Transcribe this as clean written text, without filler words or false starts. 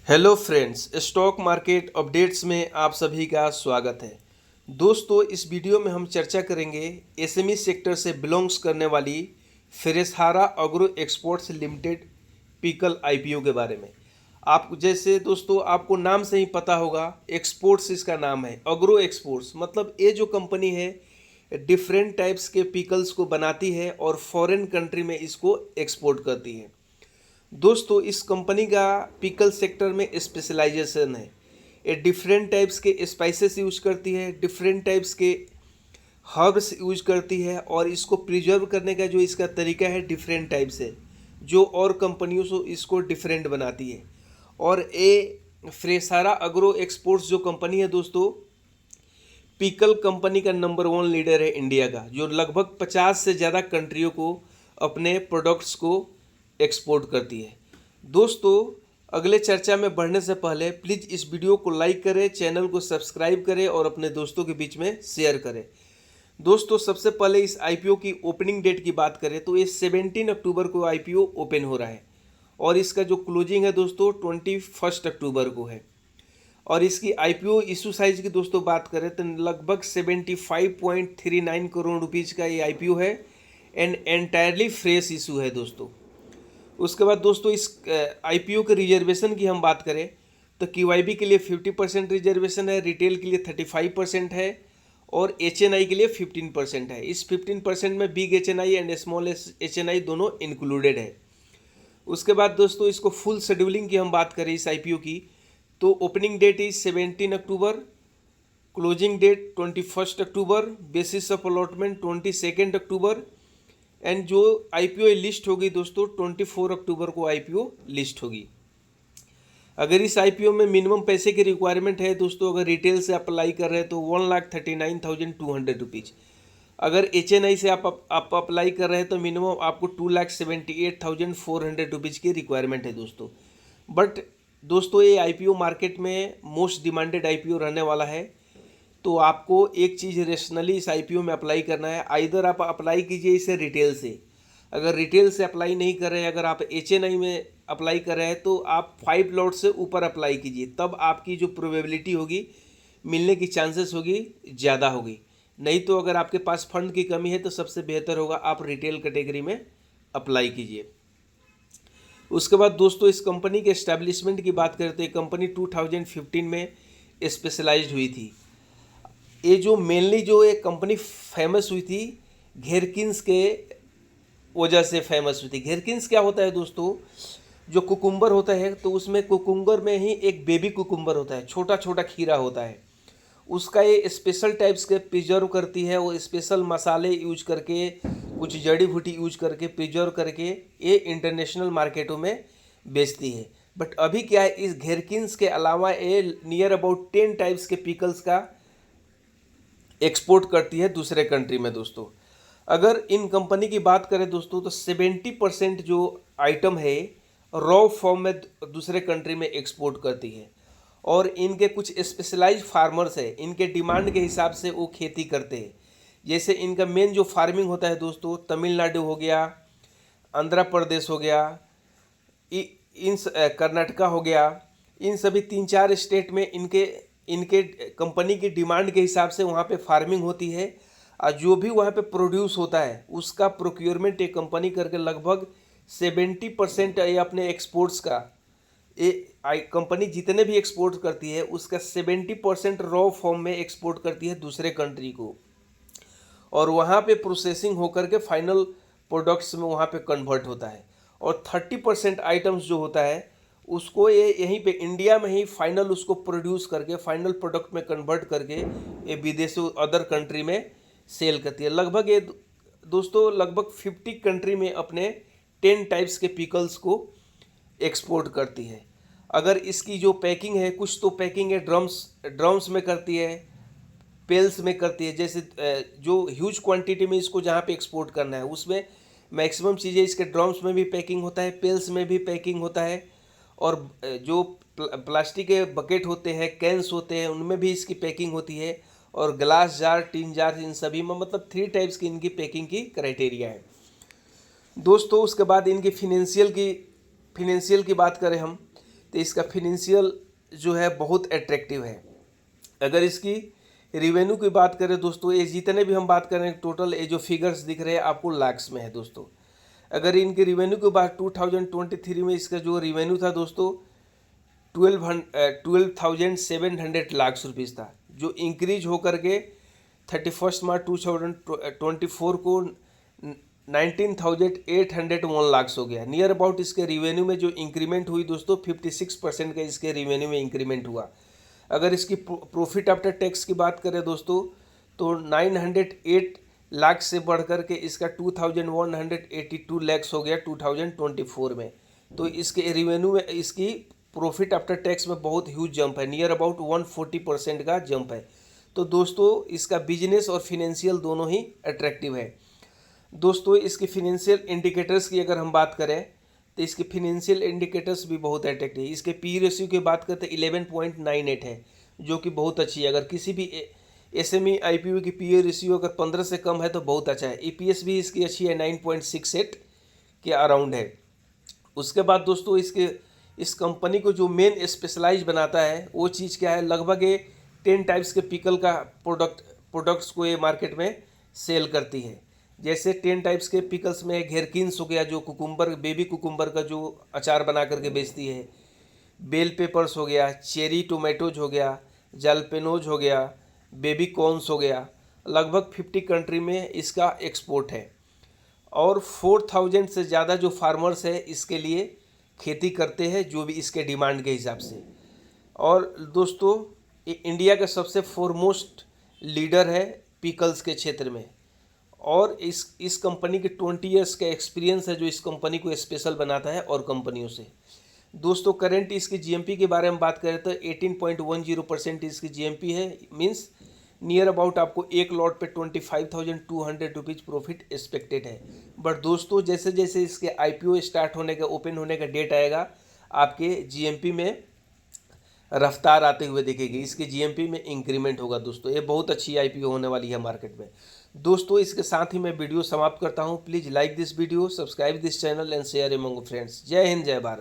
Hello friends, stock market updates में आप सभी का स्वागत है। दोस्तों, इस वीडियो में हम चर्चा करेंगे एसएमई सेक्टर से बिलोंग्स करने वाली फेरेसहारा agro exports limited pickle IPO के बारे में। आप जैसे दोस्तों आपको नाम से ही पता होगा, एक्सपोर्ट्स इसका नाम है, एग्रो एक्सपोर्ट्स मतलब ये जो कंपनी है डिफरेंट टाइप्स के पिकल्स को बनाती है और फॉरेन कंट्री में इसको एक्सपोर्ट करती है। दोस्तों, इस कंपनी का पिकल सेक्टर में स्पेशलाइजेशन है। ये डिफरेंट टाइप्स के स्पाइसेस यूज करती है, डिफरेंट टाइप्स के हर्ब्स यूज करती है और इसको प्रिजर्व करने का जो इसका तरीका है डिफरेंट टाइप्स है, जो और कंपनियों से इसको डिफरेंट बनाती है। और ये फ्रेसारा एग्रो एक्सपोर्ट्स जो कंपनी है दोस्तों, पिकल कंपनी का नंबर 1 लीडर है इंडिया का, जो लगभग 50 से ज़्यादा कंट्रियों को अपने प्रोडक्ट्स को एक्सपोर्ट करती है। दोस्तों, अगले चर्चा में बढ़ने से पहले प्लीज़ इस वीडियो को लाइक करें, चैनल को सब्सक्राइब करें और अपने दोस्तों के बीच में शेयर करें। दोस्तों, सबसे पहले इस आईपीओ की ओपनिंग डेट की बात करें तो ये 17 अक्टूबर को आईपीओ ओपन हो रहा है और इसका जो क्लोजिंग है दोस्तों 21 अक्टूबर को है। और इसकी आईपीओ इशू साइज की दोस्तों बात करें तो लगभग 75.39 करोड़ रुपीज़ का ये आईपीओ है एंड एंटायरली फ्रेश इशू है दोस्तों। उसके बाद दोस्तों इस आईपीओ के रिजर्वेशन की हम बात करें तो क्यूआईबी के लिए 50% रिजर्वेशन है, रिटेल के लिए 35% है और एचएनआई के लिए 15% है। इस 15% में big HNI and small HNI दोनों इंक्लूडेड है। उसके बाद दोस्तों इसको फुल शेड्यूलिंग की हम बात करें इस आईपीओ की तो opening date is 17 October, closing date 21 October, basis of allotment 22 October and जो आईपीओ लिस्ट होगी दोस्तों 24 अक्टूबर को आईपीओ लिस्ट होगी। अगर इस आईपीओ में मिनिमम पैसे की रिक्वायरमेंट है दोस्तों, अगर रिटेल से अप्लाई कर रहे हैं तो 1,39,200 रुपीज़। अगर एचएनआई से आप अप्लाई कर रहे हैं तो मिनिमम आपको 2,78,400 रुपीज़ की रिक्वायरमेंट है दोस्तों। बट दोस्तों ये आईपीओ मार्केट में मोस्ट डिमांडेड आईपीओ रहने वाला है, तो आपको एक चीज़ रेशनली इस आईपीओ में अप्लाई करना है। आइदर आप अप्लाई कीजिए इसे रिटेल से, अगर रिटेल से अप्लाई नहीं कर रहे हैं, अगर आप एचएनआई में अप्लाई कर रहे हैं तो आप 5 लॉट से ऊपर अप्लाई कीजिए, तब आपकी जो प्रोबेबिलिटी होगी मिलने की चांसेस होगी ज़्यादा होगी। नहीं तो अगर आपके पास फंड की कमी है तो सबसे बेहतर होगा आप रिटेल कैटेगरी में अप्लाई कीजिए। उसके बाद दोस्तों इस कंपनी के एस्टैब्लिशमेंट की बात करें तो ये कंपनी 2015 में स्पेशलाइज्ड हुई थी। ये जो मेनली जो ये कंपनी फेमस हुई थी घेरकिन्स के वजह से फेमस हुई थी। घेरकिन्स क्या होता है दोस्तों, जो कुकुम्बर होता है तो उसमें कुकुम्बर में ही एक बेबी कुकुम्बर होता है, छोटा छोटा खीरा होता है, उसका ये स्पेशल टाइप्स के प्रिजर्व करती है, वो स्पेशल मसाले यूज करके कुछ जड़ी बूटी यूज करके प्रिजर्व करके ये इंटरनेशनल मार्केटों में बेचती है। बट अभी क्या है, इस घेरकिन्स के अलावा ये नियर अबाउट 10 टाइप्स के पिकल्स का एक्सपोर्ट करती है दूसरे कंट्री में दोस्तों। अगर इन कंपनी की बात करें दोस्तों तो 70% जो आइटम है रॉ फॉर्म में दूसरे कंट्री में एक्सपोर्ट करती है और इनके कुछ स्पेशलाइज्ड फार्मर्स है, इनके डिमांड के हिसाब से वो खेती करते हैं। जैसे इनका मेन जो फार्मिंग होता है दोस्तों, तमिलनाडु हो गया, आंध्र प्रदेश हो गया, इन कर्नाटका हो गया, इन सभी 3-4 स्टेट में इनके इनके कंपनी की डिमांड के हिसाब से वहाँ पे फार्मिंग होती है और जो भी वहाँ पे प्रोड्यूस होता है उसका प्रोक्योरमेंट एक कंपनी करके लगभग 70% ये अपने एक्सपोर्ट्स का, ये कंपनी जितने भी एक्सपोर्ट करती है उसका 70% रॉ फॉर्म में एक्सपोर्ट करती है दूसरे कंट्री को और वहाँ पे प्रोसेसिंग होकर के फाइनल प्रोडक्ट्स में वहाँ पे कन्वर्ट होता है और 30% आइटम्स जो होता है उसको ये यहीं पे इंडिया में ही फाइनल उसको प्रोड्यूस करके फाइनल प्रोडक्ट में कन्वर्ट करके ये विदेशों अदर कंट्री में सेल करती है। लगभग ये दोस्तों लगभग 50 कंट्री में अपने 10 टाइप्स के पिकल्स को एक्सपोर्ट करती है। अगर इसकी जो पैकिंग है, कुछ तो पैकिंग है ड्रम्स में करती है, पेल्स में करती है। जैसे जो ह्यूज क्वांटिटी में इसको जहाँ पे एक्सपोर्ट करना है उसमें मैक्सिमम चीज़ें इसके ड्रम्स में भी पैकिंग होता है, पेल्स में भी पैकिंग होता है और जो प्लास्टिक के बकेट होते हैं, कैंस होते हैं, उनमें भी इसकी पैकिंग होती है और ग्लास जार, टीन जार, इन सभी में मतलब 3 टाइप्स की इनकी पैकिंग की क्राइटेरिया है दोस्तों। उसके बाद इनकी फिनेंशियल की बात करें हम तो इसका फिनेंशियल जो है बहुत अट्रैक्टिव है। अगर इसकी रिवेन्यू की बात करें दोस्तों, ये जितने भी हम बात करें टोटल, ये जो फिगर्स दिख रहे हैं आपको लाख्स में है दोस्तों। अगर इनके रिवेन्यू की बात 2023 में इसका जो रिवेन्यू था दोस्तों 12,700 लाख रुपीज़ था, जो इंक्रीज होकर के 31 मार्च 2024 को 19,801 लाख हो गया। नियर अबाउट इसके रिवेन्यू में जो इंक्रीमेंट हुई दोस्तों 56% का इसके रिवेन्यू में इंक्रीमेंट हुआ। अगर इसकी प्रॉफिट आफ्टर टैक्स की बात करें दोस्तों तो 908 लाख से बढ़ कर के इसका 2,182 लैक्स हो गया 2024 में। तो इसके रिवेन्यू में इसकी प्रॉफिट आफ्टर टैक्स में बहुत ह्यूज जंप है, नियर अबाउट 140% का जंप है। तो दोस्तों इसका बिजनेस और फिनेंशियल दोनों ही अट्रैक्टिव है। दोस्तों इसके फिनेंशियल इंडिकेटर्स की अगर हम बात करें तो इसके फिनेंशियल इंडिकेटर्स भी बहुत अट्रैक्टिव है। इसके पी रेशियो की बात करते हैं 11.98 है, जो कि बहुत अच्छी है। अगर किसी भी एसएमई आईपीओ की पी रेशियो अगर 15 से कम है तो बहुत अच्छा है। ईपीएस भी इसकी अच्छी है, 9.68 के अराउंड है। उसके बाद दोस्तों इस कंपनी को जो मेन स्पेशलाइज बनाता है वो चीज़ क्या है, लगभग ये 10 टाइप्स के पिकल का प्रोडक्ट्स को ये मार्केट में सेल करती है। जैसे 10 टाइप्स के पिकल्स में घेरकिन्स हो गया, जो कुकुम्बर बेबी कुकुम्बर का जो अचार बना करके बेचती है, बेल पेपर्स हो गया, चेरी टोमेटोज हो गया, जलपेनोज हो गया, बेबी कॉर्न्स हो गया। लगभग 50 कंट्री में इसका एक्सपोर्ट है और 4,000 से ज़्यादा जो फार्मर्स है इसके लिए खेती करते हैं, जो भी इसके डिमांड के हिसाब से। और दोस्तों इंडिया का सबसे फोरमोस्ट लीडर है पिकल्स के क्षेत्र में और इस कंपनी के 20 ईयर्स का एक्सपीरियंस है, जो इस कंपनी को स्पेशल बनाता है और कंपनियों से। दोस्तों करंट इसकी जीएमपी के बारे में बात करें तो 18.10% इसकी जीएमपी है, मीन्स नियर अबाउट आपको एक लॉट पे 25,200 रुपीज़ प्रॉफिट एक्सपेक्टेड है। बट दोस्तों जैसे जैसे इसके आईपीओ स्टार्ट होने का, ओपन होने का डेट आएगा, आपके जीएमपी में रफ्तार आते हुए दिखेगी, इसके जीएमपी में इंक्रीमेंट होगा। दोस्तों ये बहुत अच्छी आईपीओ होने वाली है मार्केट में। दोस्तों इसके साथ ही मैं वीडियो समाप्त करता हूँ। Please like this video, subscribe this channel and share among friends. जय हिंद, जय भारत।